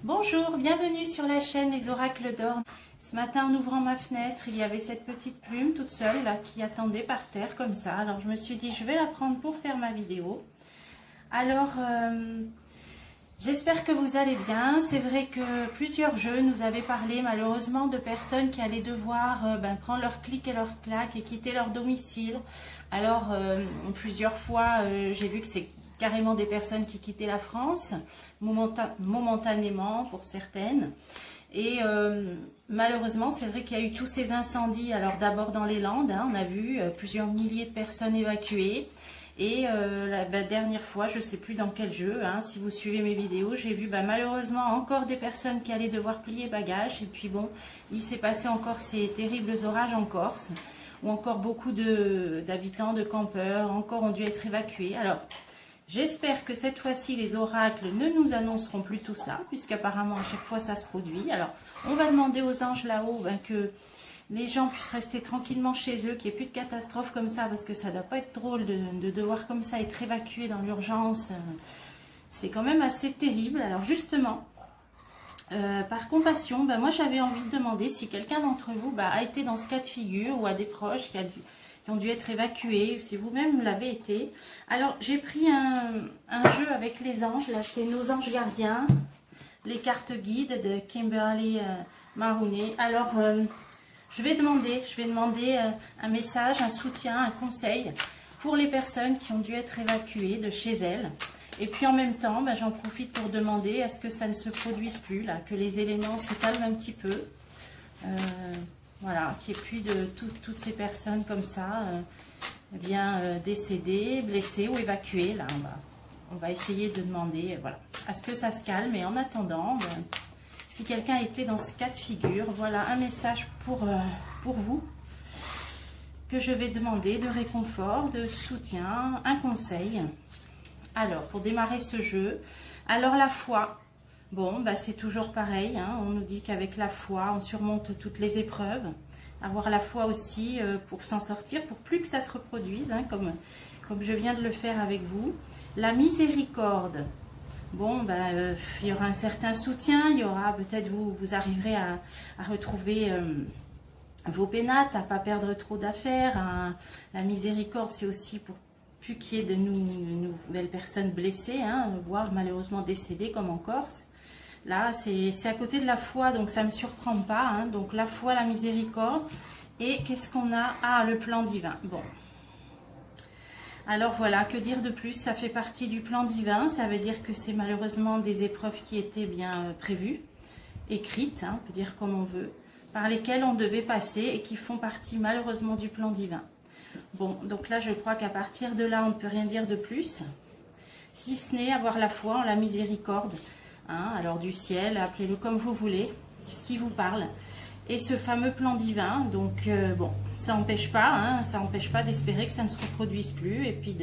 Bonjour, bienvenue sur la chaîne Les Oracles d'Or. Ce matin, en ouvrant ma fenêtre, il y avait cette petite plume toute seule là qui attendait par terre comme ça. Alors je me suis dit, je vais la prendre pour faire ma vidéo. Alors, j'espère que vous allez bien. C'est vrai que plusieurs jeux nous avaient parlé malheureusement de personnes qui allaient devoir prendre leur clic et leur claque et quitter leur domicile. Alors, plusieurs fois, j'ai vu que c'est carrément des personnes qui quittaient la France, momentanément pour certaines. Et malheureusement, c'est vrai qu'il y a eu tous ces incendies. Alors d'abord dans les Landes, on a vu plusieurs milliers de personnes évacuées. Et la dernière fois, je ne sais plus dans quel jeu, si vous suivez mes vidéos, j'ai vu malheureusement encore des personnes qui allaient devoir plier bagages. Et puis bon, il s'est passé encore ces terribles orages en Corse, où encore beaucoup d'habitants, de campeurs, encore ont dû être évacués. Alors, j'espère que cette fois-ci, les oracles ne nous annonceront plus tout ça, puisqu'apparemment, à chaque fois, ça se produit. Alors, on va demander aux anges là-haut que les gens puissent rester tranquillement chez eux, qu'il n'y ait plus de catastrophes comme ça, parce que ça ne doit pas être drôle de devoir comme ça être évacué dans l'urgence. C'est quand même assez terrible. Alors, justement, par compassion, moi, j'avais envie de demander si quelqu'un d'entre vous a été dans ce cas de figure ou a des proches qui ont dû être évacués, si vous-même l'avez été. Alors, j'ai pris un jeu avec les anges. Là, c'est nos anges gardiens, les cartes guides de Kimberly Mahoney. Alors, je vais demander un message, un soutien, un conseil pour les personnes qui ont dû être évacuées de chez elles. Et puis, en même temps, j'en profite pour demander à ce que ça ne se produise plus, là, que les éléments se calment un petit peu. Voilà, qu'il n'y ait plus de toutes ces personnes comme ça, décédées, blessées ou évacuées. Là, on va essayer de demander à ce que ça se calme. Et en attendant, si quelqu'un était dans ce cas de figure, voilà un message pour vous que je vais demander de réconfort, de soutien, un conseil. Alors, pour démarrer ce jeu, alors la foi. Bon, c'est toujours pareil, on nous dit qu'avec la foi, on surmonte toutes les épreuves. Avoir la foi aussi pour s'en sortir, pour plus que ça se reproduise, comme je viens de le faire avec vous. La miséricorde. Bon, il y aura un certain soutien, il y aura peut-être vous arriverez à retrouver vos pénates, à ne pas perdre trop d'affaires. La miséricorde, c'est aussi pour plus qu'il y ait de nouvelles personnes blessées, voire malheureusement décédées comme en Corse. Là, c'est à côté de la foi, donc ça ne me surprend pas. Donc la foi, la miséricorde. Et qu'est-ce qu'on a? Ah, le plan divin. Bon. Alors voilà, que dire de plus? Ça fait partie du plan divin. Ça veut dire que c'est malheureusement des épreuves qui étaient bien prévues, écrites, on peut dire comme on veut, par lesquelles on devait passer et qui font partie malheureusement du plan divin. Bon, donc là, je crois qu'à partir de là, on ne peut rien dire de plus, si ce n'est avoir la foi en la miséricorde. Alors du ciel, appelez-le comme vous voulez, ce qui vous parle. Et ce fameux plan divin, donc bon, ça n'empêche pas, d'espérer que ça ne se reproduise plus, et puis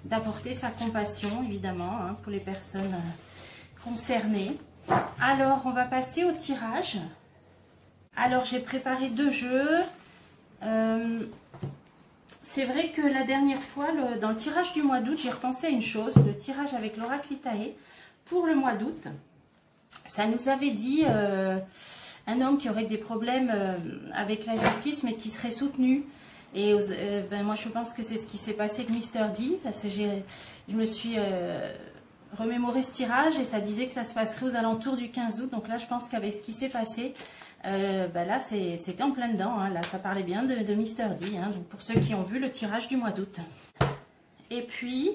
d'apporter sa compassion, évidemment, pour les personnes concernées. Alors, on va passer au tirage. Alors, j'ai préparé deux jeux. C'est vrai que la dernière fois, dans le tirage du mois d'août, j'ai repensé à une chose, le tirage avec l'oracle Itaé pour le mois d'août. Ça nous avait dit un homme qui aurait des problèmes avec la justice, mais qui serait soutenu. Et moi, je pense que c'est ce qui s'est passé avec Mr. D, parce que je me suis remémoré ce tirage et ça disait que ça se passerait aux alentours du 15 août. Donc là, je pense qu'avec ce qui s'est passé, là, c'était en plein dedans. Là, ça parlait bien de Mr. D. Donc pour ceux qui ont vu le tirage du mois d'août. Et puis,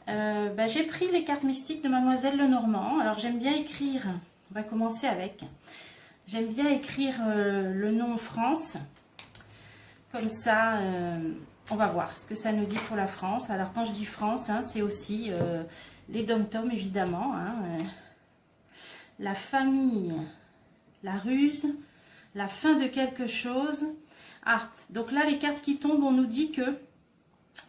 j'ai pris les cartes mystiques de Mademoiselle Lenormand. Alors j'aime bien écrire, on va commencer avec, j'aime bien écrire le nom France, comme ça on va voir ce que ça nous dit pour la France. Alors quand je dis France, c'est aussi les dom-toms évidemment, la famille, la ruse, la fin de quelque chose. Ah, donc là les cartes qui tombent, on nous dit que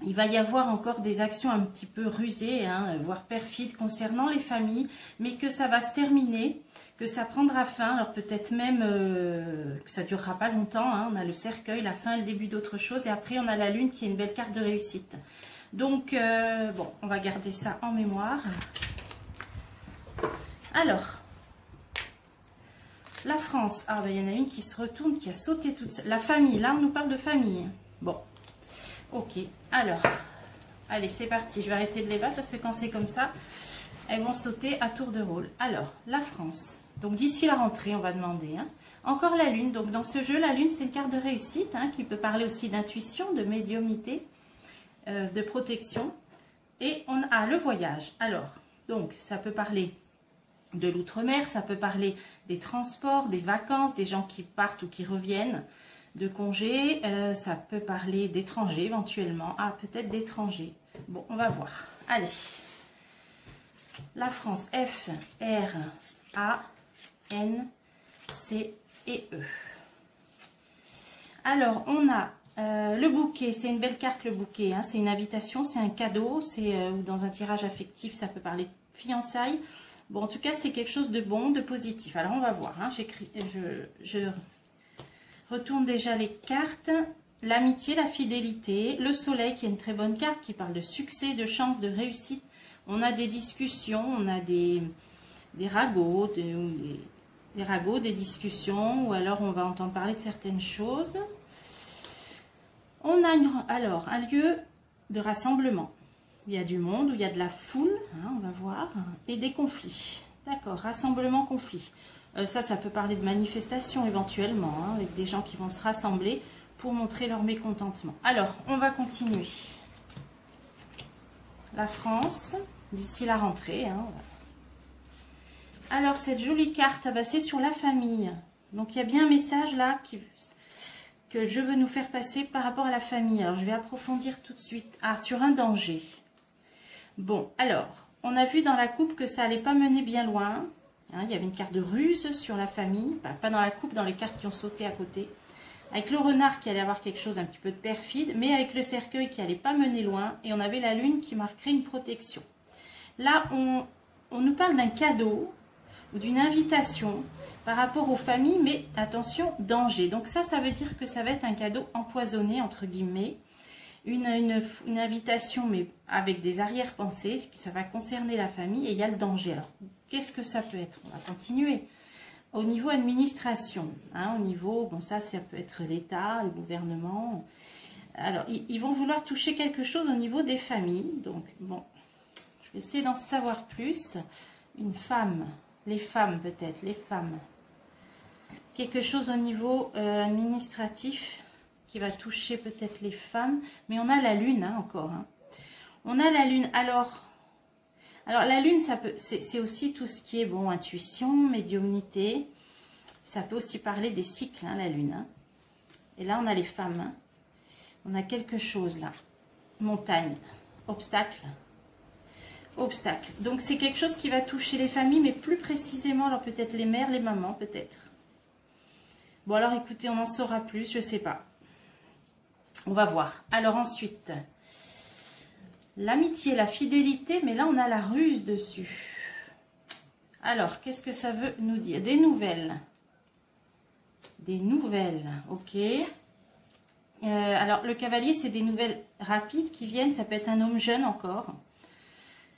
il va y avoir encore des actions un petit peu rusées, voire perfides concernant les familles, mais que ça va se terminer, que ça prendra fin. Alors peut-être même que ça ne durera pas longtemps. On a le cercueil, la fin, le début d'autre chose. Et après, on a la lune qui est une belle carte de réussite. Donc, bon, on va garder ça en mémoire. Alors, La France. Ah, ben, il y en a une qui se retourne, qui a sauté toute seule. La famille. Là, on nous parle de famille. Bon. Ok. Alors. Allez, c'est parti. Je vais arrêter de les battre parce que quand c'est comme ça, elles vont sauter à tour de rôle. Alors, la France. Donc, d'ici la rentrée, on va demander. Hein. Encore la Lune. Donc, dans ce jeu, la Lune, c'est une carte de réussite hein, qui peut parler aussi d'intuition, de médiumnité, de protection. Et on a le voyage. Alors, donc, ça peut parler de l'outre-mer, ça peut parler des transports, des vacances, des gens qui partent ou qui reviennent de congés. Ça peut parler d'étrangers éventuellement. Ah, peut-être d'étrangers. Bon, on va voir. Allez. La France, F, R, A, N, C et E. Alors, on a le bouquet. C'est une belle carte, le bouquet. Hein. C'est une invitation, c'est un cadeau. C'est dans un tirage affectif, ça peut parler de fiançailles. Bon, en tout cas, c'est quelque chose de bon, de positif. Alors, on va voir. Hein. Je retourne déjà les cartes. L'amitié, la fidélité, le soleil qui est une très bonne carte qui parle de succès, de chance, de réussite. On a des discussions, on a des ragots, des ragots, des discussions, ou alors on va entendre parler de certaines choses. On a alors un lieu de rassemblement. Il y a du monde, où il y a de la foule, hein, on va voir, et des conflits. D'accord, rassemblement, conflit. Ça peut parler de manifestations éventuellement, hein, avec des gens qui vont se rassembler pour montrer leur mécontentement. Alors, on va continuer. La France, d'ici la rentrée. Hein. Alors, cette jolie carte, bah, c'est sur la famille. Donc, il y a bien un message là que je veux nous faire passer par rapport à la famille. Alors, je vais approfondir tout de suite. Ah, sur un danger. Bon, alors, on a vu dans la coupe que ça n'allait pas mener bien loin. Hein, il y avait une carte de ruse sur la famille. Bah, pas dans la coupe, dans les cartes qui ont sauté à côté. Avec le renard qui allait avoir quelque chose un petit peu de perfide, mais avec le cercueil qui n'allait pas mener loin. Et on avait la lune qui marquerait une protection. Là, on nous parle d'un cadeau ou d'une invitation par rapport aux familles, mais attention, danger. Donc ça veut dire que ça va être un cadeau empoisonné, entre guillemets. Une invitation, mais avec des arrière-pensées, ça va concerner la famille et il y a le danger. Alors, qu'est-ce que ça peut être? On va continuer. Au niveau administration, hein, au niveau, bon ça peut être l'État, le gouvernement. Alors, ils vont vouloir toucher quelque chose au niveau des familles. Donc, bon, je vais essayer d'en savoir plus. Une femme, les femmes peut-être, les femmes. Quelque chose au niveau administratif qui va toucher peut-être les femmes. Mais on a la lune hein, encore. Hein. On a la lune. Alors la lune, c'est aussi tout ce qui est bon, intuition, médiumnité. Ça peut aussi parler des cycles, hein, la lune. Hein. Et là, on a les femmes. Hein. On a quelque chose là. Montagne, obstacle. Obstacle. Donc, c'est quelque chose qui va toucher les familles, mais plus précisément, alors peut-être les mères, les mamans, peut-être. Bon, alors écoutez, on en saura plus, je ne sais pas. On va voir. Alors ensuite... L'amitié, la fidélité, mais là on a la ruse dessus. Alors, qu'est-ce que ça veut nous dire? Des nouvelles. Des nouvelles, ok. Alors, le cavalier, c'est des nouvelles rapides qui viennent. Ça peut être un homme jeune encore.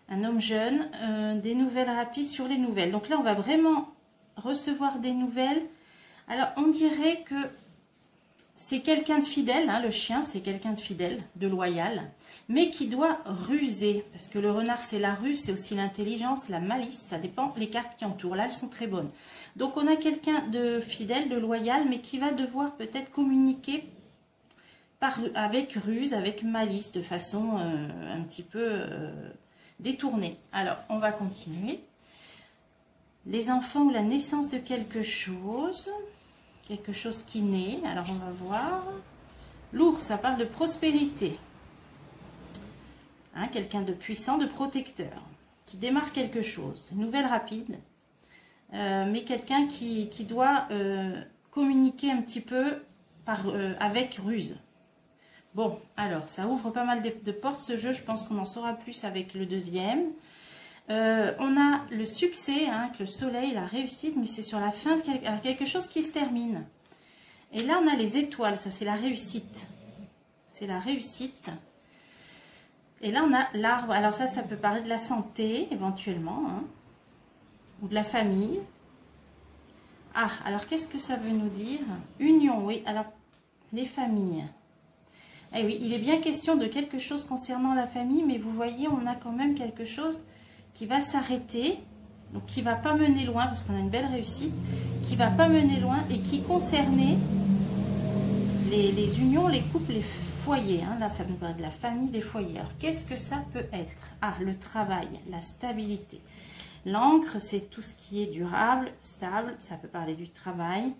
Un homme jeune. Des nouvelles rapides sur les nouvelles. Donc là, on va vraiment recevoir des nouvelles. Alors, on dirait que c'est quelqu'un de fidèle. Hein, le chien, c'est quelqu'un de fidèle, de loyal. Mais qui doit ruser, parce que le renard c'est la ruse, c'est aussi l'intelligence, la malice, ça dépend les cartes qui entourent, là elles sont très bonnes. Donc on a quelqu'un de fidèle, de loyal, mais qui va devoir peut-être communiquer avec ruse, avec malice, de façon un petit peu détournée. Alors on va continuer. Les enfants ou la naissance de quelque chose qui naît, alors on va voir. L'ours, ça parle de prospérité. Hein, quelqu'un de puissant, de protecteur, qui démarre quelque chose, nouvelle rapide, mais quelqu'un qui doit communiquer un petit peu avec ruse. Bon, alors, ça ouvre pas mal de portes ce jeu, je pense qu'on en saura plus avec le deuxième. On a le succès, hein, avec le soleil, la réussite, mais c'est sur la fin de quelque chose qui se termine. Et là, on a les étoiles, ça c'est la réussite. C'est la réussite. Et là, on a l'arbre. Alors ça peut parler de la santé, éventuellement, hein, ou de la famille. Ah, alors qu'est-ce que ça veut nous dire? Union, oui. Alors, les familles. Eh oui, il est bien question de quelque chose concernant la famille, mais vous voyez, on a quand même quelque chose qui va s'arrêter, donc qui ne va pas mener loin, parce qu'on a une belle réussite, qui ne va pas mener loin et qui concernait les unions, les couples, les foyers. Hein. Là, ça nous parle de la famille, des foyers. Alors, qu'est-ce que ça peut être? Ah, le travail, la stabilité. L'encre, c'est tout ce qui est durable, stable, ça peut parler du travail,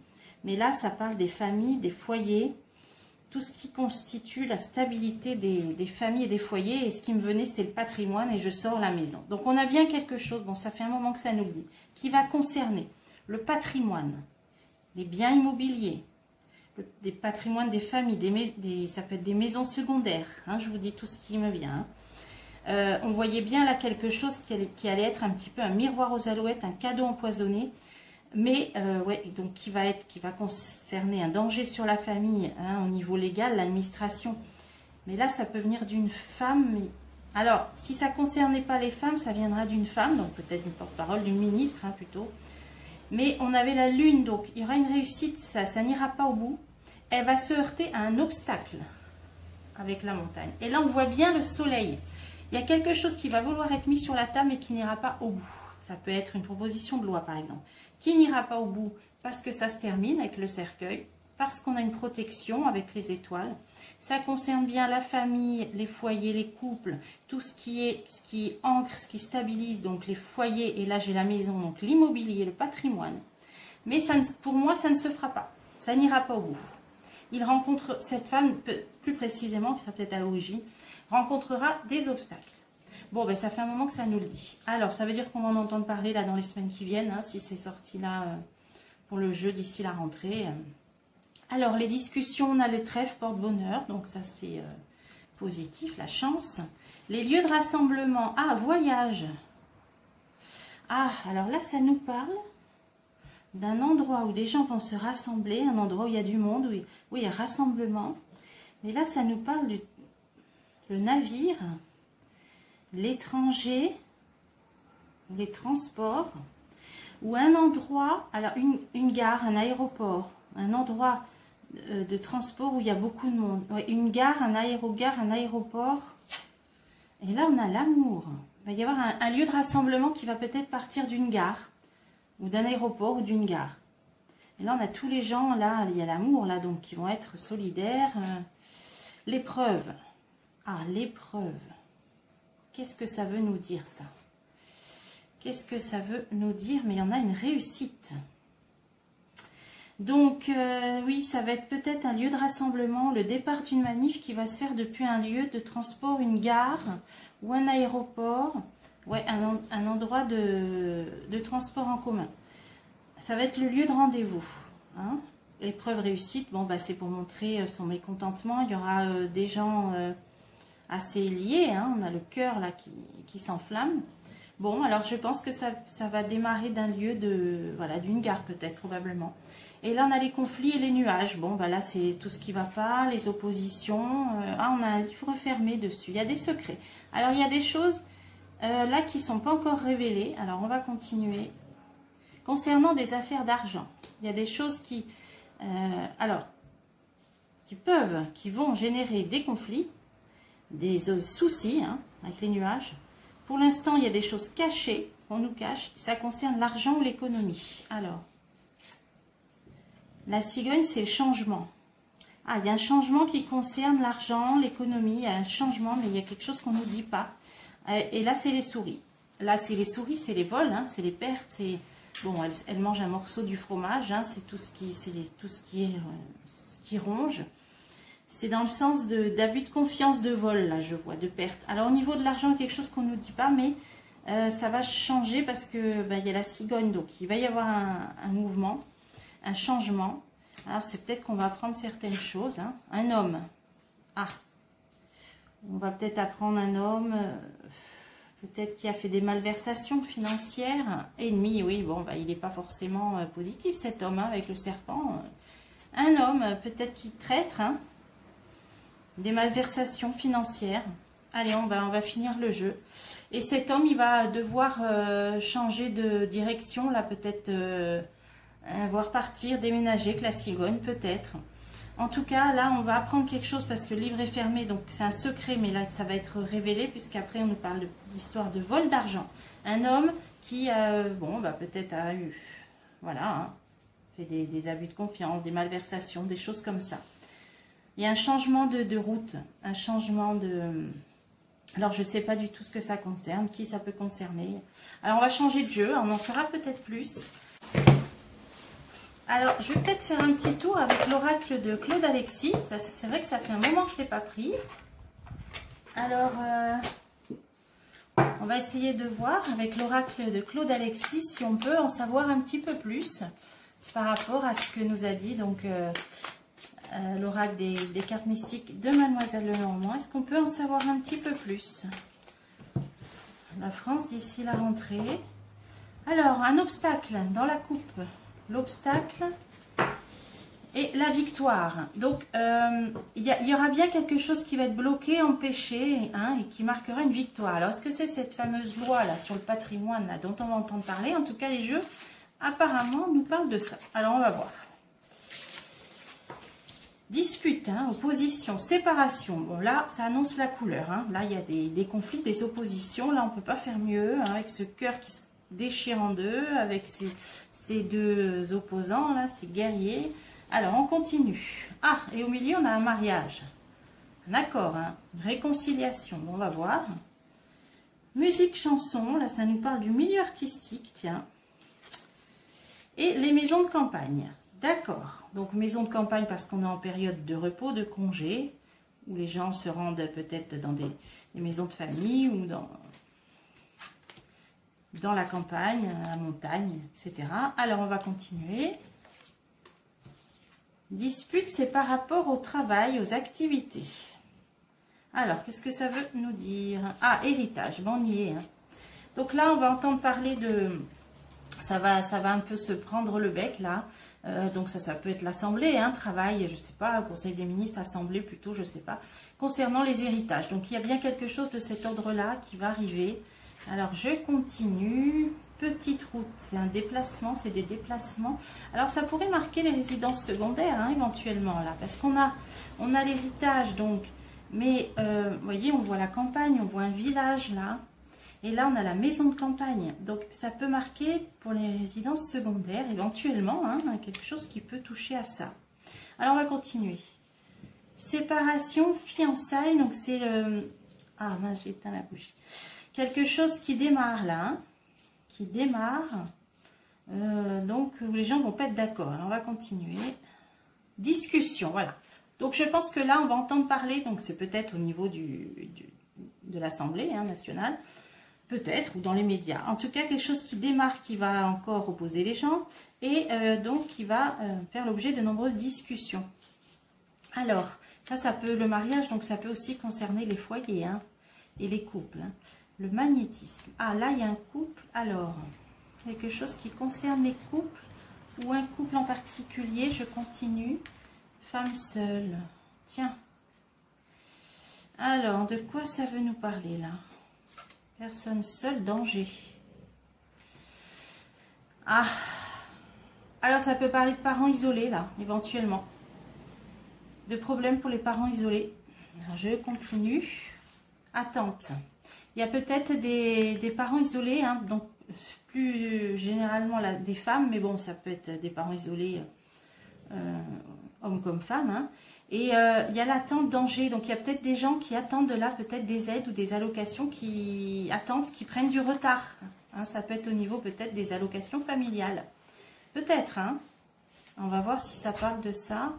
mais là, ça parle des familles, des foyers, tout ce qui constitue la stabilité des familles et des foyers. Et ce qui me venait, c'était le patrimoine et je sors la maison. Donc, on a bien quelque chose, bon, ça fait un moment que ça nous le dit, qui va concerner le patrimoine, les biens immobiliers, des patrimoines des familles, ça peut être des maisons secondaires, hein, je vous dis tout ce qui me vient. Hein. On voyait bien là quelque chose qui allait être un petit peu un miroir aux alouettes, un cadeau empoisonné. Mais ouais, donc qui va concerner un danger sur la famille, hein, au niveau légal, l'administration. Mais là, ça peut venir d'une femme. Mais... Alors, si ça ne concernait pas les femmes, ça viendra d'une femme, donc peut-être une porte-parole, d'une ministre, hein, plutôt. Mais on avait la lune, donc il y aura une réussite, ça n'ira pas au bout. Elle va se heurter à un obstacle avec la montagne. Et là, on voit bien le soleil. Il y a quelque chose qui va vouloir être mis sur la table et qui n'ira pas au bout. Ça peut être une proposition de loi, par exemple, qui n'ira pas au bout parce que ça se termine avec le cercueil, parce qu'on a une protection avec les étoiles. Ça concerne bien la famille, les foyers, les couples, tout ce qui ancre, ce qui stabilise, donc les foyers, et là j'ai la maison, donc l'immobilier, le patrimoine. Mais ça, pour moi, ça ne se fera pas. Ça n'ira pas au bout. Il rencontre, cette femme, plus précisément, qui sera peut-être à l'origine, rencontrera des obstacles. Bon, ben ça fait un moment que ça nous le dit. Alors, ça veut dire qu'on va en entendre parler là dans les semaines qui viennent, hein, si c'est sorti là pour le jeu d'ici la rentrée. Alors, les discussions, on a le trèfle porte-bonheur, donc ça c'est positif, la chance. Les lieux de rassemblement, ah, voyage. Ah, alors là, ça nous parle d'un endroit où des gens vont se rassembler, un endroit où il y a du monde, où il y a rassemblement. Mais là, ça nous parle du le navire, l'étranger, les transports, ou un endroit, alors une gare, un aéroport, un endroit de transport où il y a beaucoup de monde. Ouais, une gare, un aéroport. Et là, on a l'amour. Il va y avoir un lieu de rassemblement qui va peut-être partir d'une gare, ou d'un aéroport, ou d'une gare. Et là, on a tous les gens, là, il y a l'amour, là, donc, qui vont être solidaires. L'épreuve. Ah, l'épreuve. Qu'est-ce que ça veut nous dire, ça? Qu'est-ce que ça veut nous dire? Mais il y en a une réussite. Donc, oui, ça va être peut-être un lieu de rassemblement, le départ d'une manif qui va se faire depuis un lieu de transport, une gare ou un aéroport. Ouais, un endroit de transport en commun. Ça va être le lieu de rendez-vous. Hein. L'épreuve réussite, bon, bah, c'est pour montrer son mécontentement. Il y aura des gens assez liés. Hein. On a le cœur là qui s'enflamme. Bon, alors je pense que ça va démarrer d'un lieu voilà, d'une gare peut-être, probablement. Et là, on a les conflits et les nuages. Bon, bah là, c'est tout ce qui ne va pas, les oppositions. Ah, on a un livre fermé dessus. Il y a des secrets. Alors, il y a des choses là qui ne sont pas encore révélées. Alors, on va continuer. Concernant des affaires d'argent, il y a des choses qui vont générer des conflits, des soucis, hein, avec les nuages. Pour l'instant, il y a des choses cachées qu'on nous cache. Ça concerne l'argent ou l'économie. Alors, la cigogne, c'est le changement. Ah, il y a un changement qui concerne l'argent, l'économie. Il y a un changement, mais il y a quelque chose qu'on ne nous dit pas. Et là, c'est les souris. Là, c'est les souris, c'est les vols, hein, c'est les pertes. C'est bon, elles mangent un morceau du fromage. Hein, c'est tout ce qui ronge. C'est dans le sens d'abus de confiance, de vol, là, je vois, de perte. Alors, au niveau de l'argent, quelque chose qu'on ne nous dit pas, mais ça va changer parce que y a la cigogne. Donc, il va y avoir un mouvement, un changement. Alors, c'est peut-être qu'on va apprendre certaines choses. Hein. Un homme. Ah, on va peut-être apprendre un homme, peut-être qui a fait des malversations financières. Ennemi, oui, bon, il n'est pas forcément positif, cet homme, hein, avec le serpent. Un homme, peut-être qui traître, hein. Des malversations financières. Allez, on va finir le jeu. Et cet homme, il va devoir changer de direction, là, peut-être voir partir, déménager, que la cigogne peut-être. En tout cas, là, on va apprendre quelque chose parce que le livre est fermé, donc c'est un secret, mais là, ça va être révélé puisqu'après, on nous parle d'histoire de vol d'argent. Un homme qui, bon, bah, peut-être a eu, voilà, hein, fait des abus de confiance, des malversations, des choses comme ça. Il y a un changement de route, un changement de... Alors, je ne sais pas du tout ce que ça concerne, qui ça peut concerner. Alors, on va changer de jeu, on en saura peut-être plus. Alors, je vais peut-être faire un petit tour avec l'oracle de Claude Alexis. C'est vrai que ça fait un moment que je ne l'ai pas pris. Alors, on va essayer de voir avec l'oracle de Claude Alexis si on peut en savoir un petit peu plus par rapport à ce que nous a dit donc l'oracle des cartes mystiques de Mademoiselle Lenormand. Est-ce qu'on peut en savoir un petit peu plus? La France d'ici la rentrée. Alors, un obstacle dans la coupe. L'obstacle et la victoire. Donc, il y aura bien quelque chose qui va être bloqué, empêché, hein, et qui marquera une victoire. Alors, est-ce que c'est cette fameuse loi là sur le patrimoine là, dont on va entendre parler? En tout cas, les jeux, apparemment, nous parlent de ça. Alors, on va voir. Dispute, hein, opposition, séparation. Bon, là, ça annonce la couleur. Hein. Là, il y a des conflits, des oppositions. Là, on ne peut pas faire mieux, hein, avec ce cœur qui se déchire en deux, avec ces deux opposants, là, ces guerriers. Alors, on continue. Ah, et au milieu, on a un mariage. Un accord, hein, une réconciliation. Bon, on va voir. Musique, chanson. Là, ça nous parle du milieu artistique, tiens. Et les maisons de campagne. D'accord. Donc, maison de campagne parce qu'on est en période de repos, de congé, où les gens se rendent peut-être dans des maisons de famille ou dans la campagne, à la montagne, etc. Alors, on va continuer. Dispute, c'est par rapport au travail, aux activités. Alors, qu'est-ce que ça veut nous dire? Ah, héritage, bon, on y est. Hein. Donc là, on va entendre parler de... Ça va un peu se prendre le bec, là. Donc ça peut être l'Assemblée, hein, travail, je ne sais pas, Conseil des ministres, Assemblée plutôt, je ne sais pas. Concernant les héritages. Donc il y a bien quelque chose de cet ordre-là qui va arriver. Alors, je continue. Petite route, c'est un déplacement, c'est des déplacements. Alors, ça pourrait marquer les résidences secondaires, hein, éventuellement, là. Parce qu'on a l'héritage, donc. Mais, vous voyez, on voit la campagne, on voit un village, là. Et là, on a la maison de campagne. Donc, ça peut marquer pour les résidences secondaires, éventuellement, hein, quelque chose qui peut toucher à ça. Alors, on va continuer. Séparation, fiançailles, donc c'est le... Ah, mince, j'ai éteint la bougie. Quelque chose qui démarre là, hein, qui démarre, donc où les gens ne vont pas être d'accord. Alors on va continuer. Discussion, voilà. Donc je pense que là on va entendre parler, donc c'est peut-être au niveau de l'Assemblée nationale, peut-être, ou dans les médias. En tout cas quelque chose qui démarre, qui va encore opposer les gens, et donc qui va faire l'objet de nombreuses discussions. Alors, ça peut, le mariage, donc ça peut aussi concerner les foyers, hein, et les couples, hein. Le magnétisme. Ah, là, il y a un couple. Alors, quelque chose qui concerne les couples ou un couple en particulier. Je continue. Femme seule. Tiens. Alors, de quoi ça veut nous parler, là? Personne seule, danger. Ah. Alors, ça peut parler de parents isolés, là, éventuellement. De problèmes pour les parents isolés. Alors, je continue. Attente. Il y a peut-être des parents isolés, hein, donc plus généralement là, des femmes, mais bon, ça peut être des parents isolés, hommes comme femmes. Hein. Et il y a l'attente danger, donc il y a peut-être des gens qui attendent de là peut-être des aides ou des allocations qui attendent, qui prennent du retard. Hein, ça peut être au niveau peut-être des allocations familiales. Peut-être, hein. On va voir si ça parle de ça.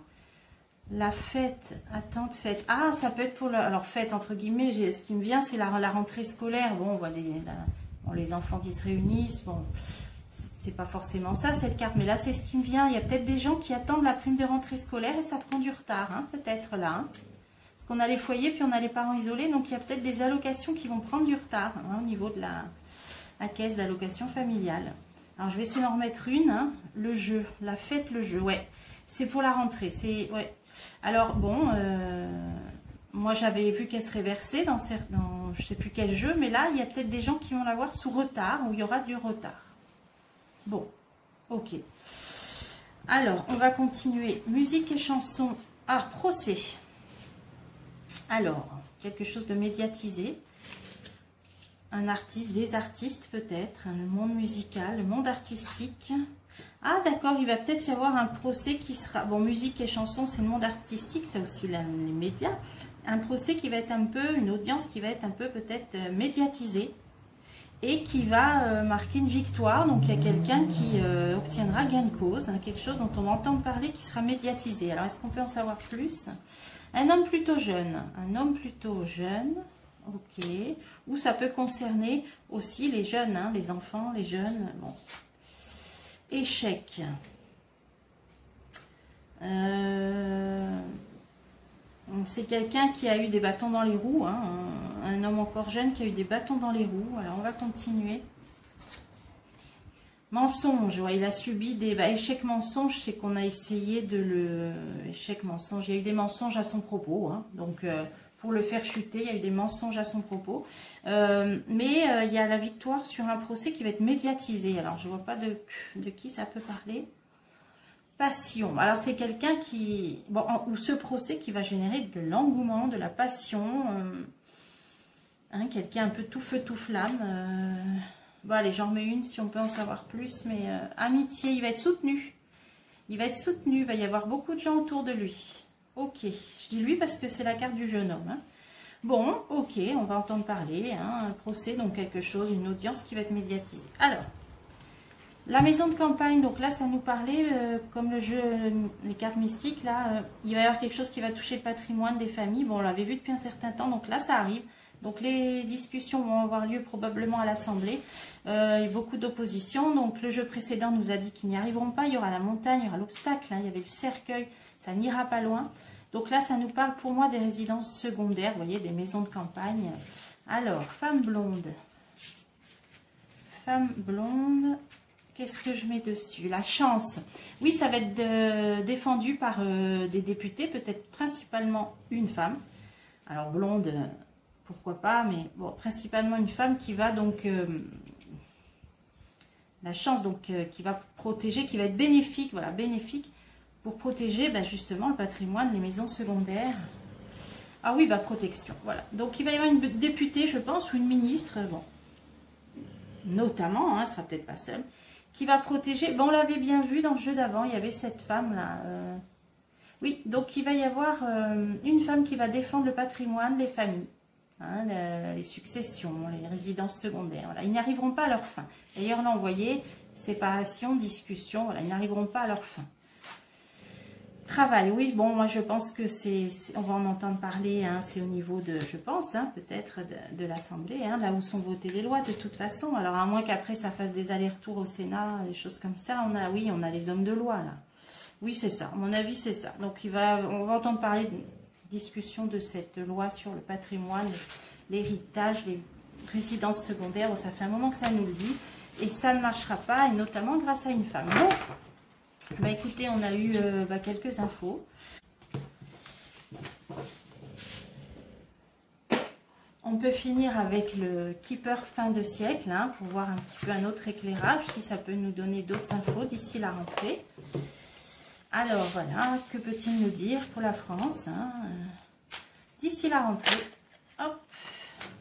La fête, attente, fête. Ah, ça peut être pour le... Alors, fête, entre guillemets, ce qui me vient, c'est la rentrée scolaire. Bon, on voit les enfants qui se réunissent. Bon, c'est pas forcément ça, cette carte. Mais là, c'est ce qui me vient. Il y a peut-être des gens qui attendent la prime de rentrée scolaire et ça prend du retard, hein, peut-être là. Hein. Parce qu'on a les foyers, puis on a les parents isolés. Donc, il y a peut-être des allocations qui vont prendre du retard, hein, au niveau de la caisse d'allocation familiale. Alors, je vais essayer d'en remettre une. Hein. Le jeu, la fête, le jeu. Ouais, c'est pour la rentrée. C'est... Ouais. Alors, bon, moi, j'avais vu qu'elle serait versée dans je ne sais plus quel jeu, mais là, il y a peut-être des gens qui vont l'avoir sous retard, ou il y aura du retard. Bon, ok. Alors, on va continuer. Musique et chansons. Ah, procès. Alors, quelque chose de médiatisé. Un artiste, des artistes peut-être, le monde musical, le monde artistique. Ah d'accord, il va peut-être y avoir un procès qui sera... Bon, musique et chansons, c'est le monde artistique, c'est aussi les médias. Un procès qui va être un peu, une audience qui va être un peu peut-être médiatisée. Et qui va marquer une victoire. Donc il y a quelqu'un qui obtiendra gain de cause, hein, quelque chose dont on entend parler qui sera médiatisé. Alors est-ce qu'on peut en savoir plus? Un homme plutôt jeune. Un homme plutôt jeune. Ok. Ou ça peut concerner aussi les jeunes, hein, les enfants, les jeunes. Bon. Échec. C'est quelqu'un qui a eu des bâtons dans les roues. Hein, un homme encore jeune qui a eu des bâtons dans les roues. Alors on va continuer. Mensonge. Ouais, il a subi des... échec mensonge, c'est qu'on a essayé de le... Échec mensonge. Il y a eu des mensonges à son propos. Hein, donc... pour le faire chuter, il y a eu des mensonges à son propos. Mais il y a la victoire sur un procès qui va être médiatisé. Alors, je ne vois pas de qui ça peut parler. Passion. Alors, c'est quelqu'un qui... Bon, ou ce procès qui va générer de l'engouement, de la passion. Hein, quelqu'un un peu tout feu, tout flamme. Bon, allez, j'en remets une si on peut en savoir plus. Mais amitié, il va être soutenu. Il va être soutenu, il va y avoir beaucoup de gens autour de lui. Ok, je dis lui parce que c'est la carte du jeune homme. Hein. Bon, ok, on va entendre parler, hein, un procès, donc quelque chose, une audience qui va être médiatisée. Alors, la maison de campagne, donc là, ça nous parlait, comme le jeu, les cartes mystiques, là, il va y avoir quelque chose qui va toucher le patrimoine des familles. Bon, on l'avait vu depuis un certain temps, donc là, ça arrive. Donc les discussions vont avoir lieu probablement à l'Assemblée. Il y a eu beaucoup d'opposition. Donc le jeu précédent nous a dit qu'ils n'y arriveront pas. Il y aura la montagne, il y aura l'obstacle, hein, il y avait le cercueil, ça n'ira pas loin. Donc là, ça nous parle pour moi des résidences secondaires, vous voyez, des maisons de campagne. Alors, femme blonde. Femme blonde, qu'est-ce que je mets dessus? La chance. Oui, ça va être défendu par des députés, peut-être principalement une femme. Alors blonde... pourquoi pas, mais bon, principalement une femme qui va donc, la chance, donc, qui va protéger, qui va être bénéfique, voilà, bénéfique, pour protéger, justement, le patrimoine, les maisons secondaires. Ah oui, protection, voilà. Donc, il va y avoir une députée, je pense, ou une ministre, bon, notamment, hein, ce sera peut-être pas seule, qui va protéger, bon, on l'avait bien vu dans le jeu d'avant, il y avait cette femme-là, oui, donc, il va y avoir une femme qui va défendre le patrimoine, les familles. Hein, les successions, les résidences secondaires, voilà. Ils n'arriveront pas à leur fin. D'ailleurs, là, on voyait séparation, discussion, voilà, ils n'arriveront pas à leur fin. Travail, oui, bon, moi, je pense que on va en entendre parler, hein, c'est au niveau de, je pense, hein, peut-être de l'Assemblée, hein, là où sont votées les lois, de toute façon. Alors, à moins qu'après, ça fasse des allers-retours au Sénat, des choses comme ça, oui, on a les hommes de loi, là. Oui, c'est ça, à mon avis, c'est ça. Donc, on va entendre parler de discussion de cette loi sur le patrimoine, l'héritage, les résidences secondaires. Bon, ça fait un moment que ça nous le dit et ça ne marchera pas, et notamment grâce à une femme. Bon, écoutez, on a eu quelques infos. On peut finir avec le Keeper fin de siècle, hein, pour voir un petit peu un autre éclairage, si ça peut nous donner d'autres infos d'ici la rentrée. Alors voilà, que peut-il nous dire pour la France, hein, d'ici la rentrée? Hop,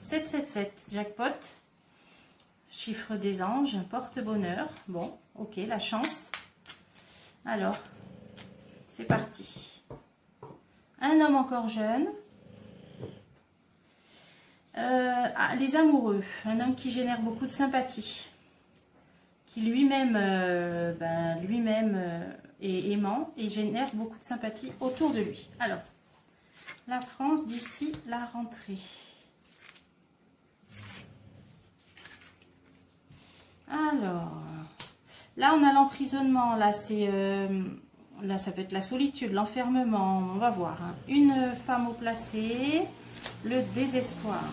777, jackpot, chiffre des anges, porte-bonheur. Bon, ok, la chance. Alors, c'est parti. Un homme encore jeune. Les amoureux, un homme qui génère beaucoup de sympathie, qui lui-même est aimant et génère beaucoup de sympathie autour de lui. Alors, la France d'ici la rentrée. Alors, là on a l'emprisonnement, là c'est... là ça peut être la solitude, l'enfermement, on va voir. Hein. Une femme au placé, le désespoir,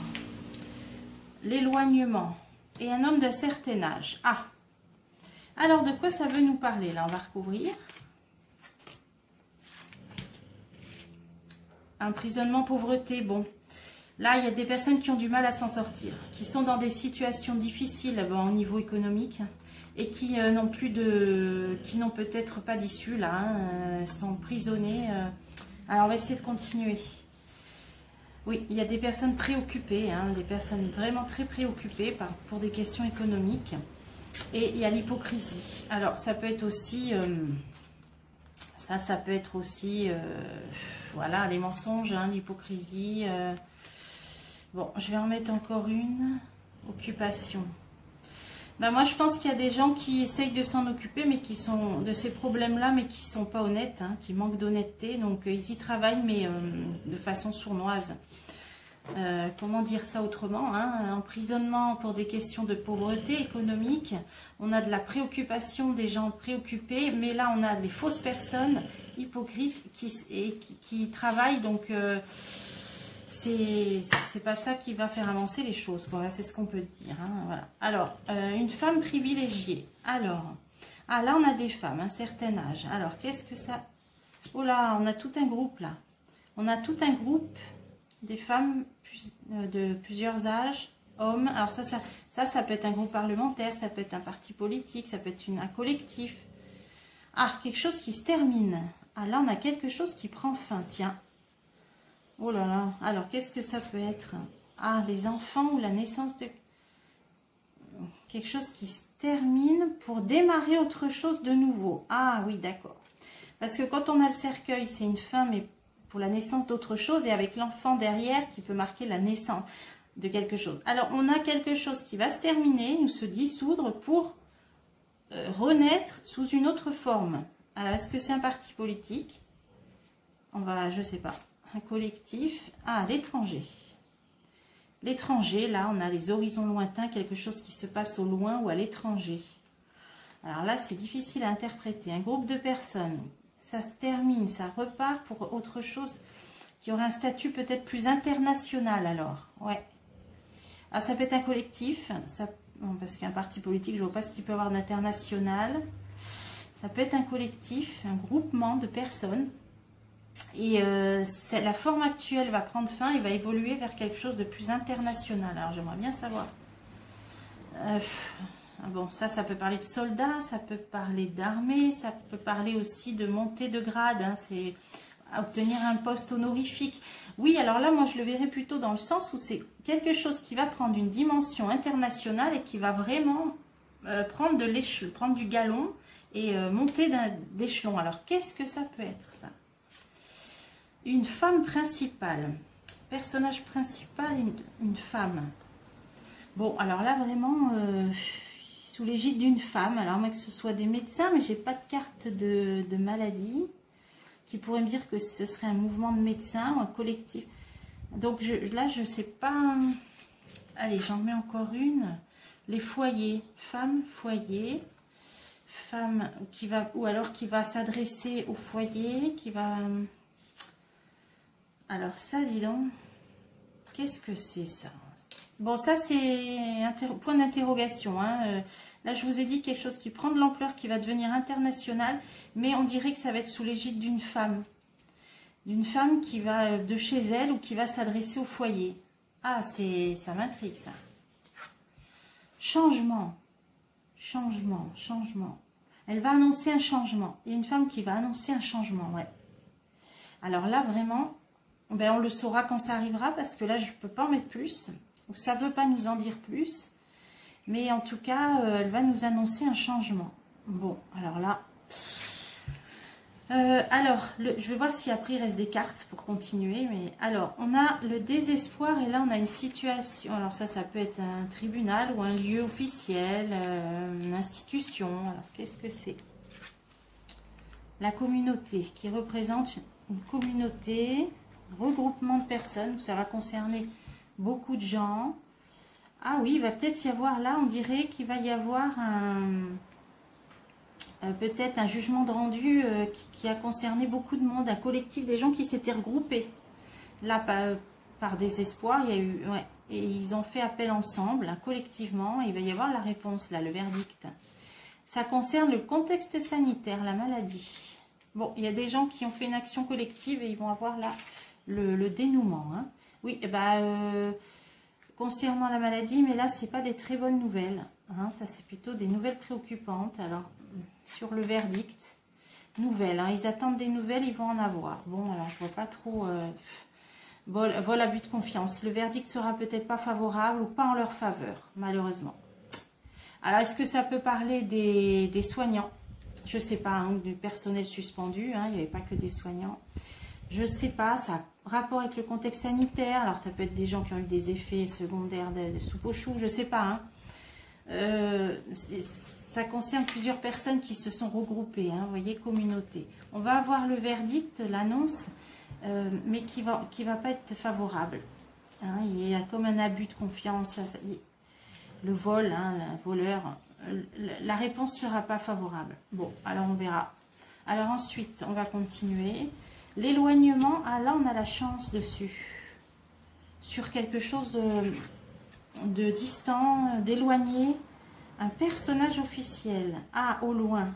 l'éloignement et un homme d'un certain âge. Ah, alors de quoi ça veut nous parler? Là on va recouvrir. Emprisonnement, pauvreté, bon. Là, il y a des personnes qui ont du mal à s'en sortir, qui sont dans des situations difficiles au niveau économique. et qui n'ont plus de, qui n'ont peut-être pas d'issue là, hein, sont emprisonnés. Alors on va essayer de continuer. Oui, il y a des personnes préoccupées, hein, des personnes vraiment très préoccupées pour des questions économiques. Et il y a l'hypocrisie. Alors ça peut être aussi, ça peut être aussi, voilà, les mensonges, hein, l'hypocrisie. Bon, je vais en mettre encore une. Occupation. Ben moi, je pense qu'il y a des gens qui essayent de s'en occuper, mais qui sont de ces problèmes-là, mais qui sont pas honnêtes, hein, qui manquent d'honnêteté. Donc, ils y travaillent, mais de façon sournoise. Comment dire ça autrement, hein, emprisonnement pour des questions de pauvreté économique. On a de la préoccupation des gens préoccupés, mais là, on a les fausses personnes hypocrites qui travaillent. Donc, c'est pas ça qui va faire avancer les choses, voilà, c'est ce qu'on peut dire, hein, voilà. Alors, une femme privilégiée. Alors, là on a des femmes, un certain âge. Alors, qu'est-ce que ça... Oh là, on a tout un groupe là. On a tout un groupe des femmes de plusieurs âges, hommes. Alors ça peut être un groupe parlementaire, ça peut être un parti politique, ça peut être un collectif. Ah, quelque chose qui se termine. Ah, là on a quelque chose qui prend fin, tiens. Oh là là, alors qu'est-ce que ça peut être? Ah, les enfants ou la naissance de... Quelque chose qui se termine pour démarrer autre chose de nouveau. Ah oui, d'accord. Parce que quand on a le cercueil, c'est une fin, mais pour la naissance d'autre chose, et avec l'enfant derrière qui peut marquer la naissance de quelque chose. Alors, on a quelque chose qui va se terminer, nous se dissoudre pour renaître sous une autre forme. Alors, est-ce que c'est un parti politique? On va, je sais pas. Un collectif. Ah, l'étranger. L'étranger, là, on a les horizons lointains, quelque chose qui se passe au loin ou à l'étranger. Alors là, c'est difficile à interpréter. Un groupe de personnes, ça se termine, ça repart pour autre chose qui aurait un statut peut-être plus international, alors. Ouais. Ah, ça peut être un collectif, ça, bon, parce qu'un parti politique, je ne vois pas ce qu'il peut y avoir d'international. Ça peut être un collectif, un groupement de personnes. Et la forme actuelle va prendre fin et va évoluer vers quelque chose de plus international. Alors j'aimerais bien savoir. Bon, ça peut parler de soldats, ça peut parler d'armée, ça peut parler aussi de montée de grade. Hein, c'est obtenir un poste honorifique. Oui, alors là, moi je le verrais plutôt dans le sens où c'est quelque chose qui va prendre une dimension internationale et qui va vraiment prendre de l'échelon, prendre du galon et monter d'échelon. Alors qu'est-ce que ça peut être ça? Une femme principale, personnage principal, une femme. Bon, alors là, vraiment, sous l'égide d'une femme, alors moi que ce soit des médecins, mais j'ai pas de carte de maladie, qui pourrait me dire que ce serait un mouvement de médecins ou un collectif. Donc là, je sais pas... Allez, j'en mets encore une. Les foyers, femme, foyer, femme qui va... Ou alors qui va s'adresser au foyer, qui va... Alors ça, dis donc, qu'est-ce que c'est ça? Bon, ça c'est un point d'interrogation. Hein. Là, je vous ai dit quelque chose qui prend de l'ampleur, qui va devenir international, mais on dirait que ça va être sous l'égide d'une femme. D'une femme qui va de chez elle ou qui va s'adresser au foyer. Ah, ça m'intrigue ça. Changement, changement, changement. Elle va annoncer un changement. Il y a une femme qui va annoncer un changement, ouais. Alors là, vraiment... Ben, on le saura quand ça arrivera parce que là je ne peux pas en mettre plus ou ça ne veut pas nous en dire plus, mais en tout cas elle va nous annoncer un changement. Bon, alors là je vais voir si après il reste des cartes pour continuer, mais alors on a le désespoir et là on a une situation. Alors ça peut être un tribunal ou un lieu officiel, une institution. Alors qu'est-ce que c'est? La communauté qui représente une communauté, regroupement de personnes, ça va concerner beaucoup de gens. Ah oui, il va peut-être y avoir là, on dirait qu'il va y avoir peut-être un jugement de rendu qui a concerné beaucoup de monde, un collectif des gens qui s'étaient regroupés. Là, par désespoir, il y a eu, ouais, et ils ont fait appel ensemble, hein, collectivement, et il va y avoir la réponse, là, le verdict. Ça concerne le contexte sanitaire, la maladie. Bon, il y a des gens qui ont fait une action collective et ils vont avoir là le dénouement. Hein. Oui, concernant la maladie, mais là, c'est pas des très bonnes nouvelles. Hein, ça, c'est plutôt des nouvelles préoccupantes. Alors, sur le verdict, nouvelles. Hein, ils attendent des nouvelles, ils vont en avoir. Bon, alors, je vois pas trop... vol abus de confiance. Le verdict sera peut-être pas favorable ou pas en leur faveur, malheureusement. Alors, est-ce que ça peut parler des soignants? Je sais pas, hein, du personnel suspendu. Hein, il n'y avait pas que des soignants. Je sais pas, ça a rapport avec le contexte sanitaire. Alors, ça peut être des gens qui ont eu des effets secondaires de soupe aux choux, je sais pas. Hein. Ça concerne plusieurs personnes qui se sont regroupées, hein, vous voyez, communauté. On va avoir le verdict, l'annonce, mais qui va pas être favorable. Hein, il y a comme un abus de confiance, là, le vol, hein, le voleur, la réponse ne sera pas favorable. Bon, alors on verra. Alors ensuite, on va continuer. L'éloignement, ah là on a la chance dessus. Sur quelque chose de distant, d'éloigné. Un personnage officiel. Ah, au loin.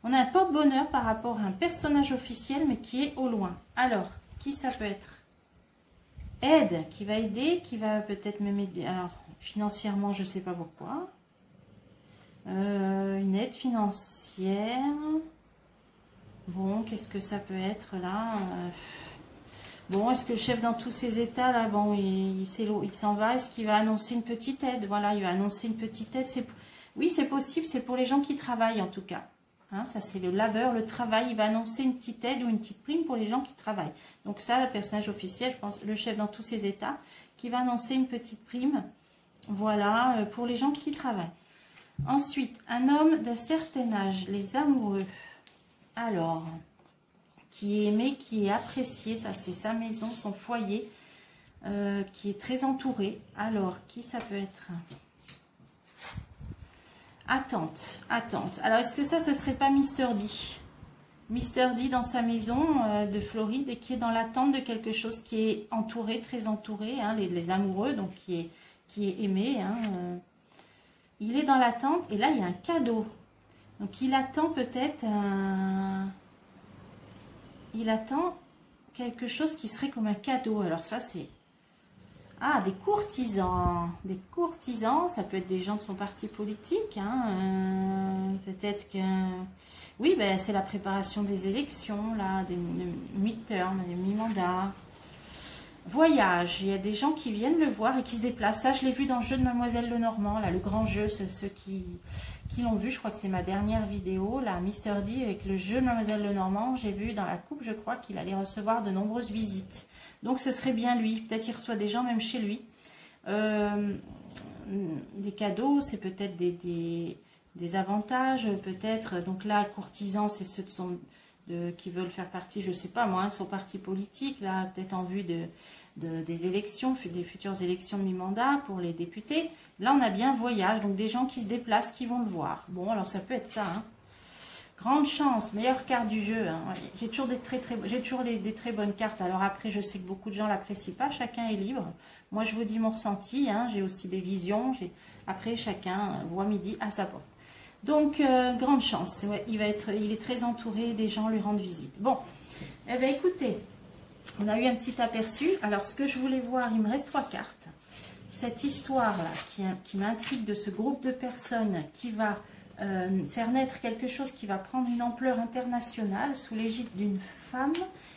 On a un porte-bonheur par rapport à un personnage officiel, mais qui est au loin. Alors, qui ça peut être? Aide, qui va aider, qui va peut-être même aider. Alors, financièrement, je ne sais pas pourquoi. Une aide financière. Bon, qu'est-ce que ça peut être là? Bon, est-ce que le chef dans tous ces états là, bon, il s'en va, est-ce qu'il va annoncer une petite aide? Voilà, il va annoncer une petite aide. Oui, c'est possible, c'est pour les gens qui travaillent en tout cas. Hein, ça c'est le labeur, le travail, il va annoncer une petite aide ou une petite prime pour les gens qui travaillent. Donc ça, le personnage officiel, je pense, le chef dans tous ces états, qui va annoncer une petite prime, voilà, pour les gens qui travaillent. Ensuite, un homme d'un certain âge, les amoureux. Alors... qui est aimé, qui est apprécié, ça c'est sa maison, son foyer, qui est très entouré. Alors, qui ça peut être? Attente, attente. Alors, est-ce que ça, ce serait pas Mister D? Mister D dans sa maison de Floride et qui est dans l'attente de quelque chose qui est entouré, très entouré, hein, les amoureux, donc qui est aimé. Hein, il est dans l'attente et là, il y a un cadeau. Donc, il attend peut-être un... Il attend quelque chose qui serait comme un cadeau. Alors ça, c'est... Ah, des courtisans. Des courtisans, ça peut être des gens de son parti politique. Hein, peut-être que... Oui, ben, c'est la préparation des élections, là, des mi-term, des mi-mandats. Voyage. Il y a des gens qui viennent le voir et qui se déplacent. Ça, je l'ai vu dans le jeu de Mademoiselle Lenormand, là, le grand jeu, ceux qui l'ont vu, je crois que c'est ma dernière vidéo, là, Mister D avec le jeu de Mademoiselle Lenormand, j'ai vu dans la coupe, je crois qu'il allait recevoir de nombreuses visites. Donc ce serait bien lui, peut-être il reçoit des gens même chez lui. Des cadeaux, c'est peut-être des avantages, peut-être. Donc là, courtisans, c'est ceux qui veulent faire partie, je sais pas moi, de son parti politique, là, peut-être en vue des élections, des futures élections de mi-mandat pour les députés. Là, on a bien voyage, donc des gens qui se déplacent, qui vont le voir. Bon, alors ça peut être ça. Hein. Grande chance, meilleure carte du jeu. Hein. J'ai toujours des très bonnes cartes. Alors après, je sais que beaucoup de gens l'apprécient pas. Chacun est libre. Moi, je vous dis mon ressenti. Hein. J'ai aussi des visions. Après, chacun voit midi à sa porte. Donc, grande chance. Ouais, il est très entouré. Des gens lui rendent visite. Bon, eh bien, écoutez. On a eu un petit aperçu. Alors, ce que je voulais voir, il me reste 3 cartes. Cette histoire-là qui m'intrigue de ce groupe de personnes qui va faire naître quelque chose qui va prendre une ampleur internationale sous l'égide d'une femme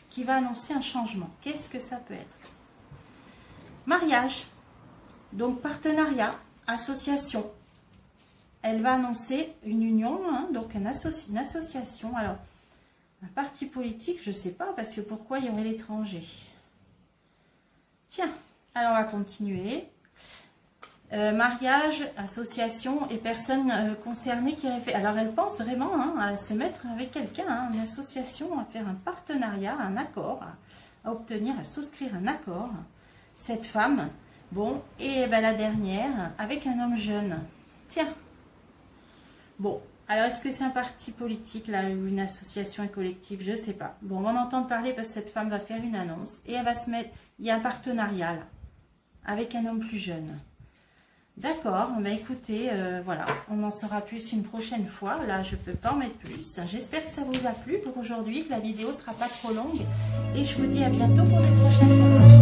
qui va annoncer un changement. Qu'est-ce que ça peut être? Mariage, donc partenariat, association. Elle va annoncer une union, hein, donc une association. Alors, un parti politique, je ne sais pas, parce que pourquoi il y aurait l'étranger? Tiens, alors on va continuer. Mariage, association et personnes concernées qui réfèrent. Alors elle pense vraiment hein, à se mettre avec quelqu'un, hein, une association, à faire un partenariat, un accord, à obtenir, à souscrire un accord. Cette femme, bon, et ben, la dernière, avec un homme jeune. Tiens, bon, alors est-ce que c'est un parti politique là, ou une association collective? Je ne sais pas. Bon, on va en entendre parler parce que cette femme va faire une annonce et elle va se mettre, il y a un partenariat là, avec un homme plus jeune. D'accord, ben écoutez, voilà, on en saura plus une prochaine fois. Là, je ne peux pas en mettre plus. J'espère que ça vous a plu pour aujourd'hui, que la vidéo ne sera pas trop longue. Et je vous dis à bientôt pour les prochaines images.